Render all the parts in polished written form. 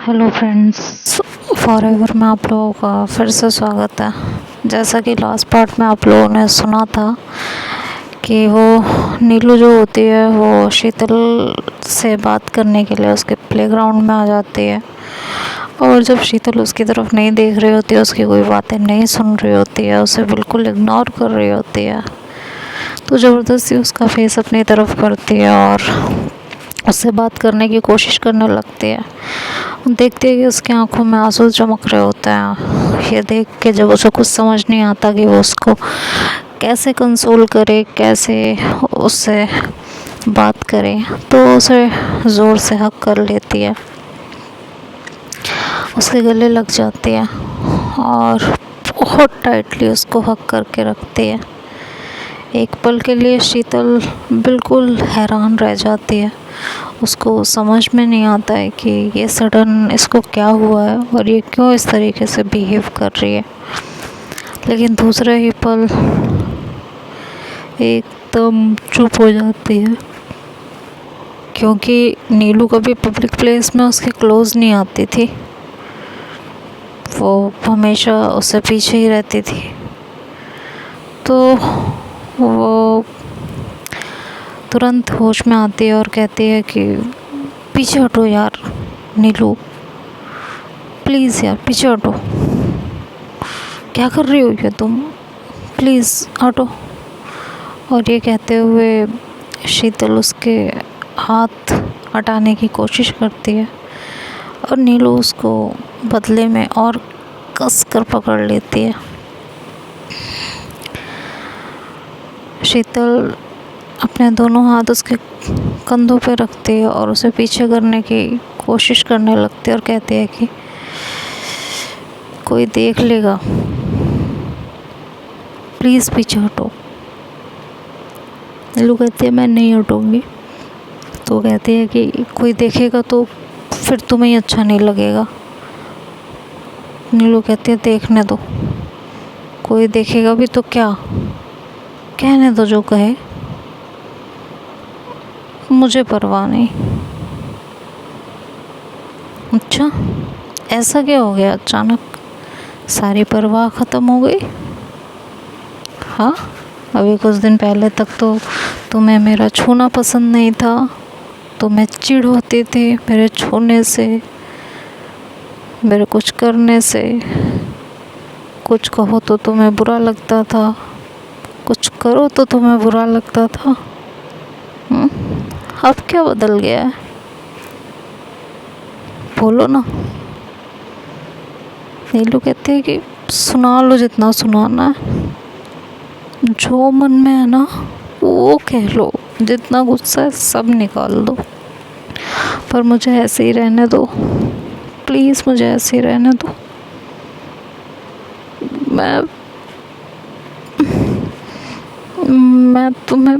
Hello friends, forever में आप लोगों का फिर से स्वागत है। जैसा कि लास्ट पार्ट में आप लोगों ने सुना था कि वो नीलू जो होती है वो शीतल से बात करने के लिए उसके प्लेग्राउंड में आ जाती है, और जब शीतल उसकी तरफ नहीं देख रही होती है, उसकी कोई बातें नहीं सुन रही होती है, उसे बिल्कुल इग्नोर कर रही होती है, तो ज़बरदस्ती उसका फेस अपनी तरफ करती है और उससे बात करने की कोशिश करने लगती है। देखती है कि उसकी आंखों में आंसू चमक रहे होते हैं। ये देख के जब उसे कुछ समझ नहीं आता कि वो उसको कैसे कंसोल करे, कैसे उससे बात करे, तो उसे ज़ोर से हक कर लेती है, उसके गले लग जाती है और बहुत टाइटली उसको हक करके रखती है। एक पल के लिए शीतल बिल्कुल हैरान रह जाती है। उसको समझ में नहीं आता है कि ये सडन इसको क्या हुआ है और ये क्यों इस तरीके से बिहेव कर रही है। लेकिन दूसरे ही पल एकदम चुप हो जाती है, क्योंकि नीलू कभी पब्लिक प्लेस में उसके क्लोज़ नहीं आती थी, वो हमेशा उससे पीछे ही रहती थी। तो वो तुरंत होश में आती है और कहती है कि पीछे हटो यार नीलू, प्लीज़ यार पीछे हटो, क्या कर रही हो ये तुम, प्लीज़ हटो। और ये कहते हुए शीतल उसके हाथ हटाने की कोशिश करती है और नीलू उसको बदले में और कस कर पकड़ लेती है। शीतल अपने दोनों हाथ उसके कंधों पे रखती है और उसे पीछे करने की कोशिश करने लगती है और कहती है कि कोई देख लेगा, प्लीज़ पीछे हटो। नीलू कहती है मैं नहीं हटूँगी। तो कहती है कि कोई देखेगा तो फिर तुम्हें ही अच्छा नहीं लगेगा। नीलू कहती है देखने दो, कोई देखेगा भी तो क्या, कहने दो जो कहे, मुझे परवाह नहीं। अच्छा, ऐसा क्या हो गया अचानक, सारी परवाह ख़त्म हो गई? हाँ, अभी कुछ दिन पहले तक तो तुम्हें मेरा छूना पसंद नहीं था, तुम्हें चिढ़ होती थी मेरे छूने से, मेरे कुछ करने से, कुछ कहो तो तुम्हें बुरा लगता था, कुछ करो तो तुम्हें बुरा लगता था। अब क्या बदल गया है, बोलो ना। नीलू कहती है कि सुना लो जितना सुनाना है, जो मन में है ना वो कह लो, जितना गुस्सा है सब निकाल दो, पर मुझे ऐसे ही रहने दो, प्लीज़ मुझे ऐसे ही रहने दो। मैं तुम्हें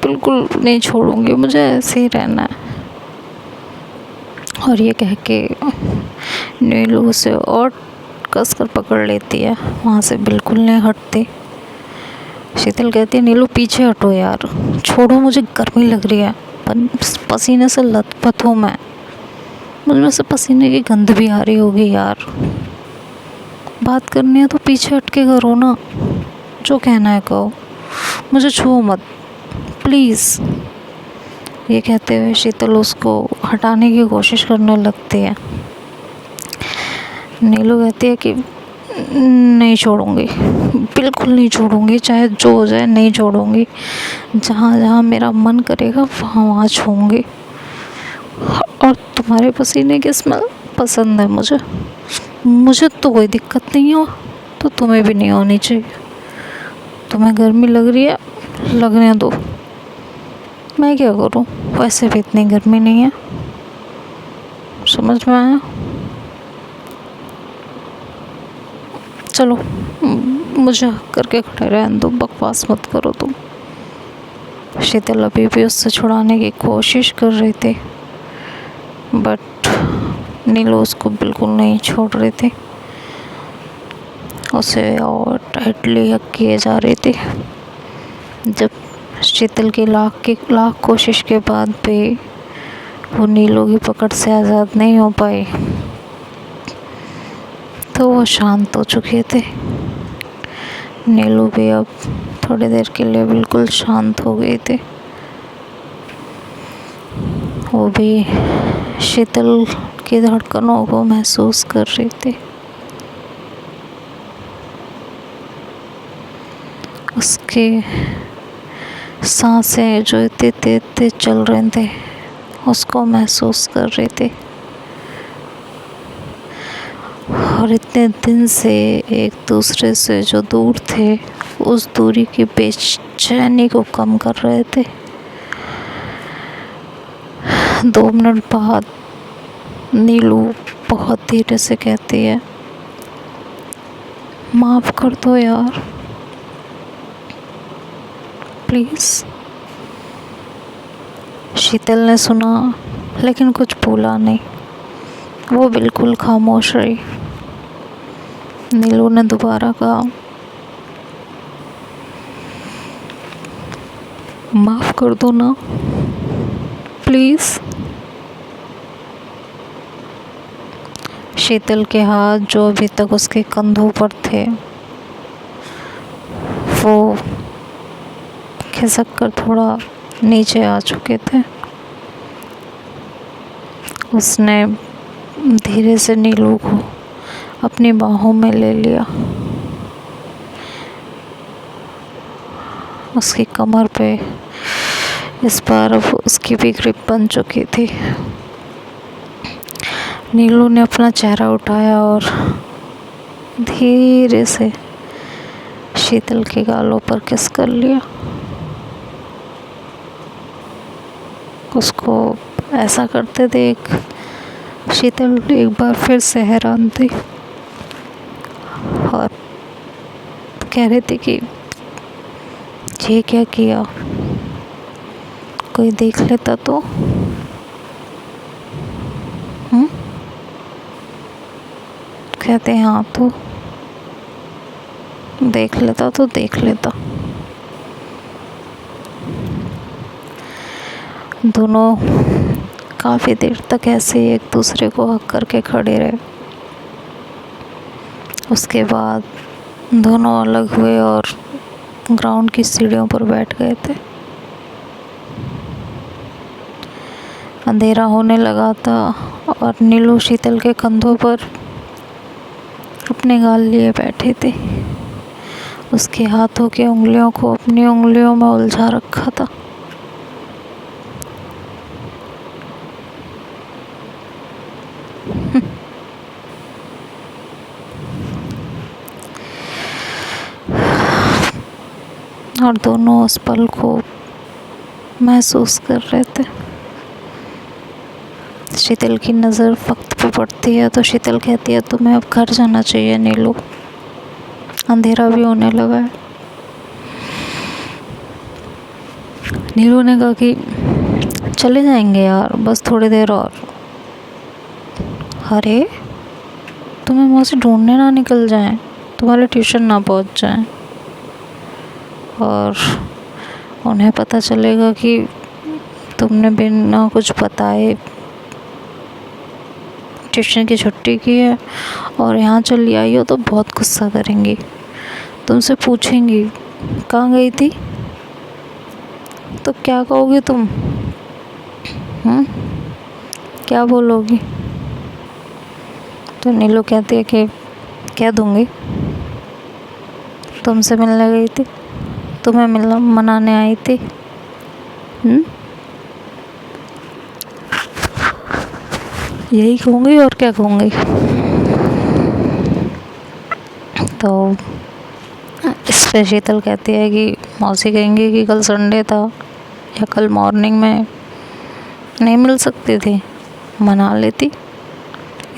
बिल्कुल नहीं छोड़ूंगी, मुझे ऐसे ही रहना है। और ये कह के नीलू उसे और कस कर पकड़ लेती है, वहाँ से बिल्कुल नहीं हटती। शीतल कहती है नीलू पीछे हटो यार, छोड़ो, मुझे गर्मी लग रही है, पसीने से लथपथ हूँ मैं, मुझ में से पसीने की गंध भी आ रही होगी यार। बात करनी है तो पीछे हट के करो ना, जो कहना है कहो, मुझे छुओ मत प्लीज़। ये कहते हुए शीतल उसको हटाने की कोशिश करने लगती है। नीलू कहती है कि नहीं छोड़ूंगी, बिल्कुल नहीं छोड़ूंगी, चाहे जो हो जाए नहीं छोड़ूंगी, जहाँ जहाँ मेरा मन करेगा वहाँ वहाँ छूऊंगी, और तुम्हारे पसीने की स्मेल पसंद है मुझे तो कोई दिक्कत नहीं हो, तो तुम्हें भी नहीं होनी चाहिए। तुम्हें गर्मी लग रही है, लगने दो, मैं क्या करूं, वैसे भी इतनी गर्मी नहीं है, समझ में आया? चलो मुझे करके खड़े रहने दो, बकवास मत करो तुम। शीतल अभी भी उससे छुड़ाने की कोशिश कर रही थी, बट नीलू उसको बिल्कुल नहीं छोड़ रही थी, उसे और टाइटली हक किए जा रही थी। जब शीतल की लाख कोशिश के बाद भी वो नीलू की पकड़ से आज़ाद नहीं हो पाई तो वो शांत हो चुके थे। नीलू भी अब थोड़ी देर के लिए बिल्कुल शांत हो गई थी। वो भी शीतल की धड़कनों को महसूस कर रही थी। उसके सांसें जो इतने तेज तेज चल रहे थे उसको महसूस कर रही थी। और इतने दिन से एक दूसरे से जो दूर थे उस दूरी की बेचैनी को कम कर रहे थे। 2 मिनट बाद नीलू बहुत धीरे से कहती है, माफ़ कर दो यार, प्लीज़। शीतल ने सुना लेकिन कुछ बोला नहीं। वो बिल्कुल खामोश रही। नीलू ने दोबारा कहा, माफ़ कर दो ना प्लीज़। शीतल के हाथ जो अभी तक उसके कंधों पर थे वो खिसक कर थोड़ा नीचे आ चुके थे। उसने धीरे से नीलू को अपनी बाहों में ले लिया। उसकी कमर पे इस बार अब उसकी भी ग्रिप बन चुकी थी। नीलू ने अपना चेहरा उठाया और धीरे से शीतल के गालों पर किस कर लिया। उसको ऐसा करते देख शीतल एक बार फिर से हैरान थी और कह रही थी कि ये क्या किया, कोई देख लेता तो। कहते हैं हाँ, तो देख लेता तो देख लेता। दोनों काफ़ी देर तक ऐसे एक दूसरे को हक करके खड़े रहे। उसके बाद दोनों अलग हुए और ग्राउंड की सीढ़ियों पर बैठ गए थे। अंधेरा होने लगा था और नीलू शीतल के कंधों पर अपने गाल लिए बैठी थी। उसके हाथों की उंगलियों को अपनी उंगलियों में उलझा रखा था। और दोनों उस पल को महसूस कर रहे थे। शीतल की नज़र वक्त पे पड़ती है तो शीतल कहती है, तुम्हें अब घर जाना चाहिए नीलू, अंधेरा भी होने लगा है। नीलू ने कहा कि चले जाएंगे यार, बस थोड़ी देर और। अरे तुम्हें वहाँ से ढूंढने ना निकल जाएं, तुम्हारे ट्यूशन ना पहुँच जाएं और उन्हें पता चलेगा कि तुमने बिना कुछ बताए ट्यूशन की छुट्टी की है और यहाँ चली आई हो तो बहुत गुस्सा करेंगी। तुमसे पूछेंगी कहाँ गई थी, तो क्या कहोगी तुम? क्या बोलोगी? तो नीलू कहती है कि क्या दूंगी, तुमसे मिलने गई थी, तुम्हें मिलना मनाने आई थी। यही कहूँगी और क्या कहूँगी। तो इस पे शीतल कहती है कि मौसी कहेंगी कि कल संडे था या कल मॉर्निंग में नहीं मिल सकती थी, मना लेती।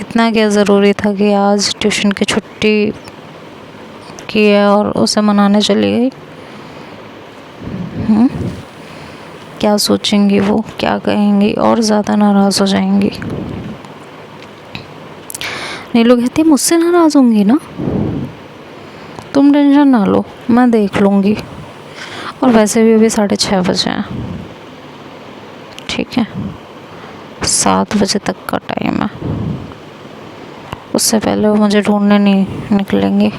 इतना क्या ज़रूरी था कि आज ट्यूशन की छुट्टी की है और उसे मनाने चली गई। क्या सोचेंगी वो, क्या कहेंगी, और ज़्यादा नाराज़ हो जाएंगी। नीलू कहती है मुझसे नाराज़ होंगी ना, तुम टेंशन ना लो, मैं देख लूँगी, और वैसे भी अभी 6:30 बजे हैं, ठीक है, 7 बजे तक का टाइम है, उससे पहले वो मुझे ढूंढने नहीं निकलेंगी।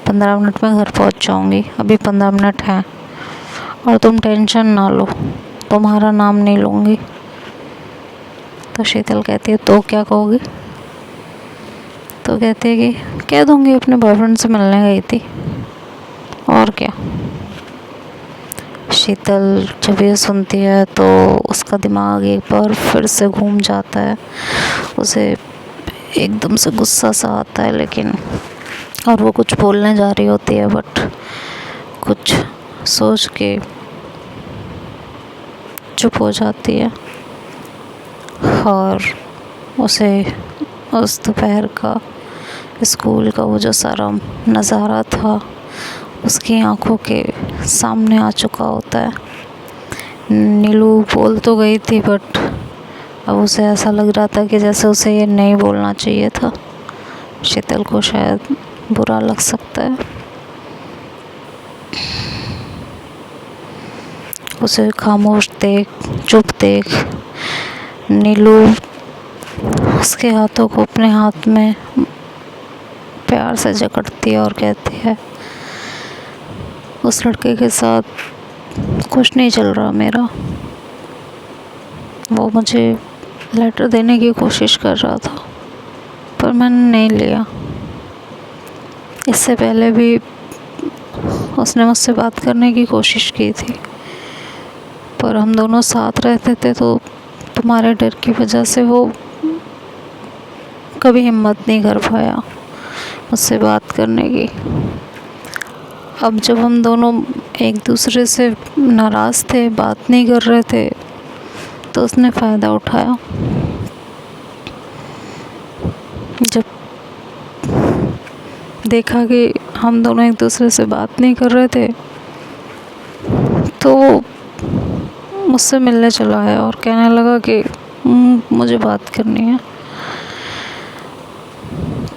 15 मिनट में घर पहुंच जाऊंगी, अभी 15 मिनट हैं। और तुम टेंशन ना लो, तुम्हारा नाम नहीं लूँगी। तो शीतल कहती है तो क्या कहोगी? तो कहती है कि कह दूँगी अपने बॉयफ्रेंड से मिलने गई थी, और क्या। शीतल जब ये सुनती है तो उसका दिमाग एक बार फिर से घूम जाता है, उसे एकदम से गुस्सा सा आता है, लेकिन और वो कुछ बोलने जा रही होती है, बट कुछ सोच के चुप हो जाती है। और उसे उस दोपहर का स्कूल का वो जो सारा नज़ारा था उसकी आंखों के सामने आ चुका होता है। नीलू बोल तो गई थी, बट अब उसे ऐसा लग रहा था कि जैसे उसे ये नहीं बोलना चाहिए था। शीतल को शायद बुरा लग सकता है। उसे खामोश देख, चुप देख, नीलू उसके हाथों को अपने हाथ में प्यार से जकड़ती है और कहती है उस लड़के के साथ कुछ नहीं चल रहा मेरा। वो मुझे लेटर देने की कोशिश कर रहा था, पर मैंने नहीं लिया। इससे पहले भी उसने मुझसे बात करने की कोशिश की थी, पर हम दोनों साथ रहते थे, तो तुम्हारे डर की वजह से वो कभी हिम्मत नहीं कर पाया मुझसे बात करने की। अब जब हम दोनों एक दूसरे से नाराज़ थे, बात नहीं कर रहे थे, तो उसने फ़ायदा उठाया। जब देखा कि हम दोनों एक दूसरे से बात नहीं कर रहे थे, तो मुझसे मिलने चला आया और कहने लगा कि मुझे बात करनी है।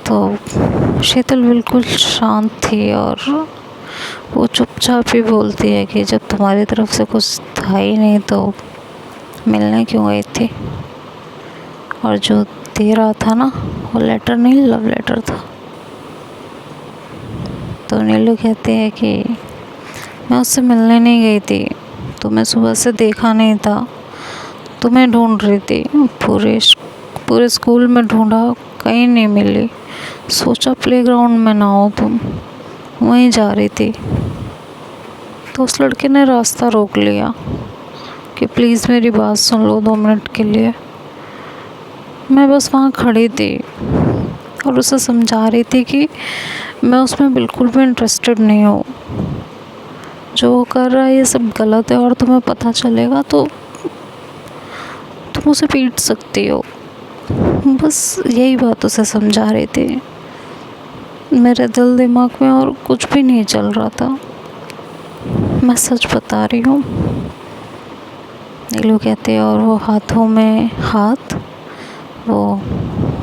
तो शीतल बिल्कुल शांत थी और वो चुपचाप ही बोलती है कि जब तुम्हारी तरफ से कुछ था ही नहीं तो मिलने क्यों गई थी। और जो दे रहा था ना, वो लेटर नहीं, लव लेटर था। तो नीलू कहती है कि मैं उससे मिलने नहीं गई थी, तुम्हें सुबह से देखा नहीं था, तुम्हें ढूंढ रही थी, पूरे स्कूल में ढूंढा, कहीं नहीं मिली, सोचा प्लेग्राउंड में ना हो तुम, वहीं जा रही थी। तो उस लड़के ने रास्ता रोक लिया कि प्लीज़ मेरी बात सुन लो 2 मिनट के लिए। मैं बस वहाँ खड़ी थी और उसे समझा रही थी कि मैं उसमें बिल्कुल भी इंटरेस्टेड नहीं हूँ, जो वो कर रहा है ये सब गलत है, और तुम्हें पता चलेगा तो तुम उसे पीट सकती हो। बस यही बात उसे समझा रही थी। मेरे दिल दिमाग में और कुछ भी नहीं चल रहा था, मैं सच बता रही हूँ। नीलू कहते हैं और वो हाथों में हाथ, वो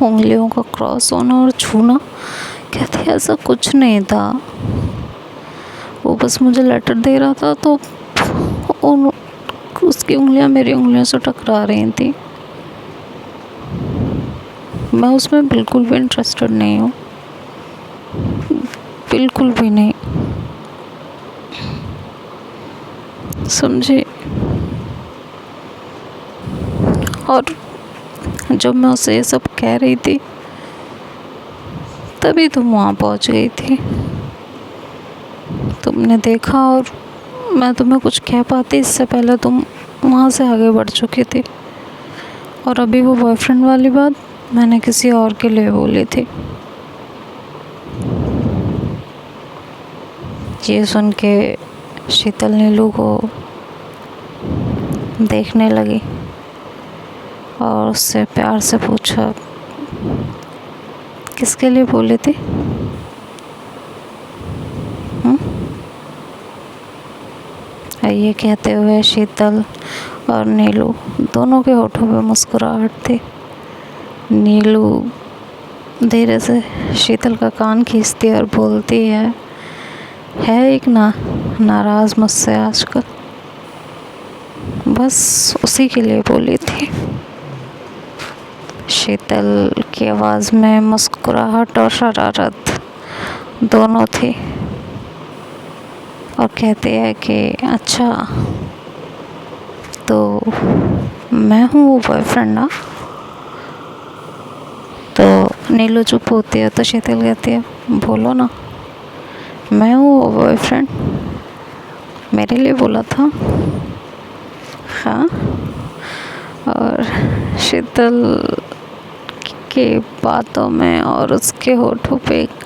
उंगलियों का क्रॉस होना और छूना, कहते हैं ऐसा कुछ नहीं था, वो बस मुझे लेटर दे रहा था तो उसकी उंगलियां मेरी उंगलियों से टकरा रही थी। मैं उसमें बिल्कुल भी इंटरेस्टेड नहीं हूँ, बिल्कुल भी नहीं, समझे। और जब मैं उसे ये सब कह रही थी तभी तुम वहाँ पहुँच गई थी। तुमने देखा और मैं तुम्हें कुछ कह पाती इससे पहले तुम वहाँ से आगे बढ़ चुकी थी। और अभी वो बॉयफ्रेंड वाली बात मैंने किसी और के लिए बोली थी। ये सुन के शीतल नीलू को देखने लगी और उससे प्यार से पूछा किसके लिए बोली थी? ये कहते हुए शीतल और नीलू दोनों के होठों पे मुस्कुराहट थी। नीलू धीरे से शीतल का कान खींचती और बोलती है एक नाराज़ मुझसे आजकल, बस उसी के लिए बोली थी। शीतल की आवाज़ में मुस्कुराहट और शरारत दोनों थी और कहती है कि अच्छा तो मैं हूँ वो बॉयफ्रेंड ना। तो नीलू चुप होती है तो शीतल कहती है बोलो ना, मैं हूँ वो बॉयफ्रेंड, मेरे लिए बोला था। हाँ। और शीतल की बातों में और उसके होठों पे एक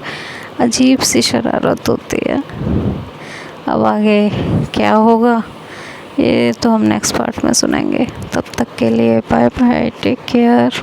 अजीब सी शरारत होती है। अब आगे क्या होगा ये तो हम नेक्स्ट पार्ट में सुनेंगे। तब तक के लिए बाय बाय, टेक केयर।